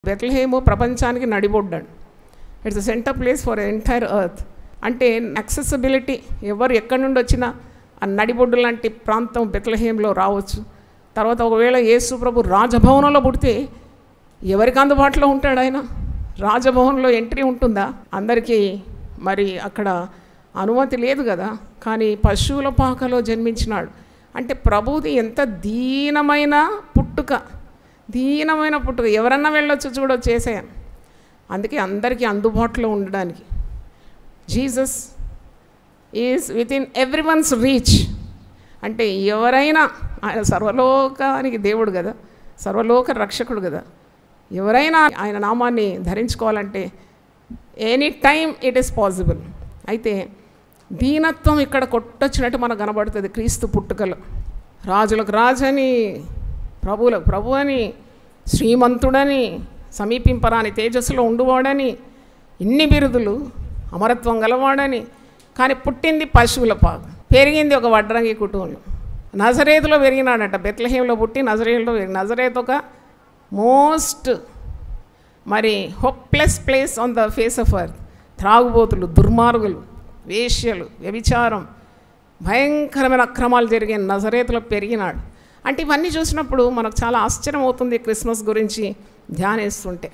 బెత్లెహేము ప్రపంచానికి నడిబొడ్డాడు. It's the centre place for entire earth. అంటే యాక్సెసిబిలిటీ, ఎవరు ఎక్కడి నుండి వచ్చినా ఆ నడిబొడ్డు లాంటి ప్రాంతం బెత్లెహేంలో రావచ్చు. తర్వాత ఒకవేళ యేసు ప్రభు రాజభవనంలో పుడితే ఎవరికి అందుబాటులో ఉంటాడు ఆయన? రాజభవన్లో ఎంట్రీ ఉంటుందా? అందరికీ మరి అక్కడ అనుమతి లేదు కదా. కానీ పశువుల పాకలో జన్మించినాడు అంటే ప్రభుది ఎంత దీనమైన పుట్టుక, దీనమైన పుట్టుక. ఎవరన్నా వెళ్ళొచ్చు, చూడొచ్చు యేసయ్యను. అందుకే అందరికీ అందుబాటులో ఉండడానికి Jesus is with in everyone's reach. అంటే ఎవరైనా, ఆయన సర్వలోకానికి దేవుడు కదా, సర్వలోక రక్షకుడు కదా, ఎవరైనా ఆయన నామాన్ని ధరించుకోవాలంటే any time it is possible. అయితే దీనత్వం ఇక్కడ కొట్టొచ్చినట్టు మనకు కనబడుతుంది క్రీస్తు పుట్టుకలో. రాజులకు రాజని, ప్రభువులకు ప్రభు అని, శ్రీమంతుడని, సమీపింపరాని తేజస్సులో ఉండువాడని, ఇన్ని బిరుదులు, అమరత్వం గలవాడని. కానీ పుట్టింది పశువుల పాక, పెరిగింది ఒక వడ్రంగి కుటుంబంలో. నజరేతులో పెరిగినాడట, బెత్లెహేంలో పుట్టి నజరేతులో నజరేత్ ఒక మోస్ట్ మరి hopeless place on the face of earth. త్రాగుబోతులు, దుర్మార్గులు, వేశ్యలు, వ్యభిచారం, భయంకరమైన అక్రమాలు జరిగే నజరేతులో పెరిగినాడు. అంటే ఇవన్నీ చూసినప్పుడు మనకు చాలా ఆశ్చర్యం అవుతుంది క్రిస్మస్ గురించి ధ్యానిస్తుంటే.